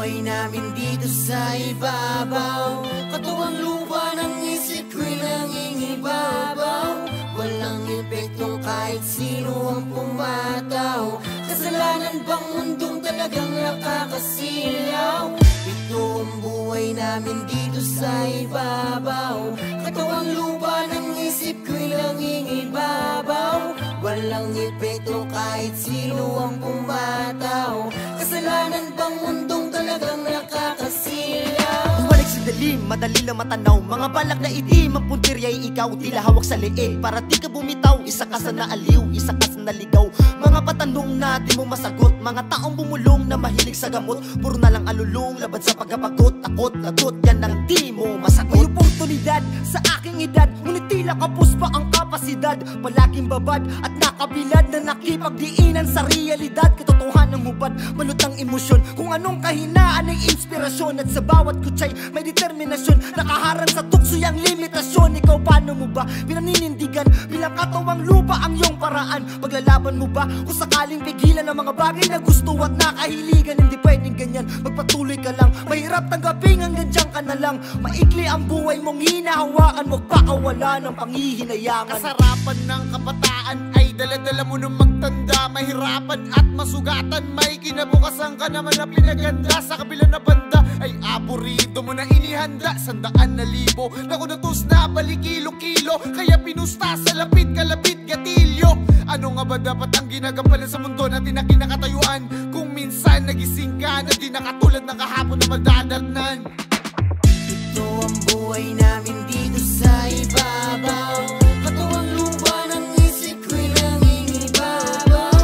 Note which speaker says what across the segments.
Speaker 1: buhay namin dito sa ibabaw. Katuwang lupa ng isip ko'y nangingibabaw. Walang epektong kahit sino ang pumataw. Kasalanan bang mundong talagang nakakasilaw? Ito ang buhay namin dito sa ibabaw. Katuwang lupa ng isip ko'y nangingibabaw. Walang epekto kahit sino ang pumataw. Kasalanan bang mundong talagang nakakasilaw?
Speaker 2: Bumalik sa dilim, madali lang matanaw. Mga balak na itim, ang puntirya'y ikaw. Tila hawak sa leeg, para di ka bumitaw. Isa ka sa naaliw, isa ka sa naligaw. Mga patanong na di mo masagot. Mga taong bumulong na mahilig sa gamot. Puro na lang alulong, labad sa pagkapagot. Takot, lagot, yan ang di mo masagot. May oportunidad sa aking edad, ngunit tila kapos pa ang kapasidad. Palaging babad at nakabilad na nakipagdiinan sa realidad. Katotohanan ng hubad, malutang emosyon. Kung anong kahinaan ay inspirasyon. At sa bawat kutsay may determinasyon. Nakaharang sa tukso yung limitasyon. Ikaw paano mo ba pinaninindigan? Bilang katawang lupa ang iyong paraan. Paglalaban mo ba kung sakaling pigilan ang mga bagay na gusto at nakahiligan? Hindi pwedeng ganyan, magpatuloy ka lang. Mahirap tanggapin hanggang dyan ka na lang. Maikli ang buhay mong hinahawakan, magpakawala ng panghihinayangan.
Speaker 3: Kasarapan ng kabataan ay dala-dala mo nung magtanda. Mahirapan at masugatan, may kinabukasan ka naman na pinaganda. Sa kabila na banda ay aburido mo na inihanda. 100,000 na kunatos na balik kilo-kilo. Kaya pinusta sa lapit, kalapit, gatilyo. Ano nga ba dapat ang ginagampalan sa mundo natin na kinakatayuan? Kung minsan nagising ka na di nakatulad ng kahapon na madadatnan.
Speaker 1: Ito ang buhay namin dito sa ibabaw. Katuwang lupa ng isip ko'y nangingibabaw.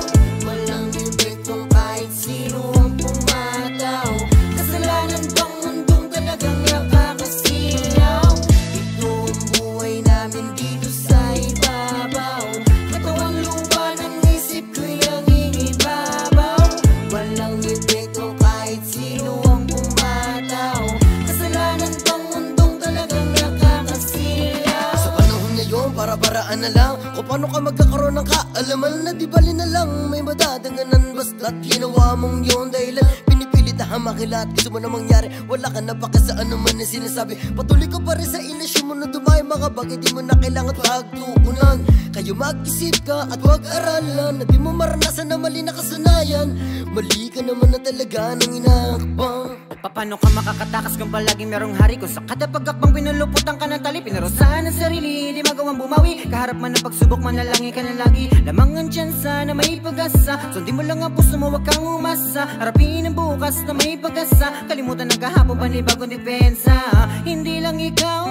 Speaker 1: Walang epektong kahit sino ang pumataw. Kasalanan bang mundong talagang nakakasilaw? Ito ang buhay namin dito sa ibabaw. Katuwang lupa ng isip ko'y nangingibabaw. Walang epekto kahit sino ang pumataw. Kasalanan bang mundong talagang nakakasilaw? Sa panahon ngayon, para-paraan na lang. Kung paano ka magkakaroon ng kaalaman na di bali na lang. May madadanganan basta't ginawa mong yun dahilan. Pinipilit na hamakilat, gusto mo na mangyari. Wala ka na baka sa ano man na sinasabi. Patuloy ka pa rin sa ilusyon mo na dumay. Mga bagay di mo na kailangan pagtuunan. Kayo mag-isip ka at huwag aralan na di mo maranasan na mali na kasanayan. Mali ka naman na talaga nang inakbang.
Speaker 4: Paano ka makakatakas kung palaging merong hari? Kung sa kada pagkakbang pinuluputan ka ng tali. Pinarusahan ang sarili, di magawang bumawi. Kaharap man ng pagsubok, manalangin ka na lagi. Lamang ang tsansa na may pag-asa. Sundin mo lang ang puso mo, wag kang umasa. Harapin ang bukas na may pag-asa. Kalimutan ng kahapon, panibagong depensa. Hindi lang ikaw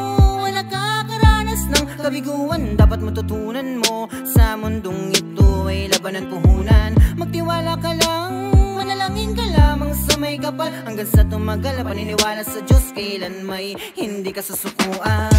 Speaker 4: ang nakakaranas ng kabiguan. Dapat matutunan mo sa mundong ito ay labanan puhunan. Magtiwala ka lang, manalangin ka lamang sa may kapal. Hanggang sa tumagal, paniniwala sa Diyos, kailan may hindi ka susukuan.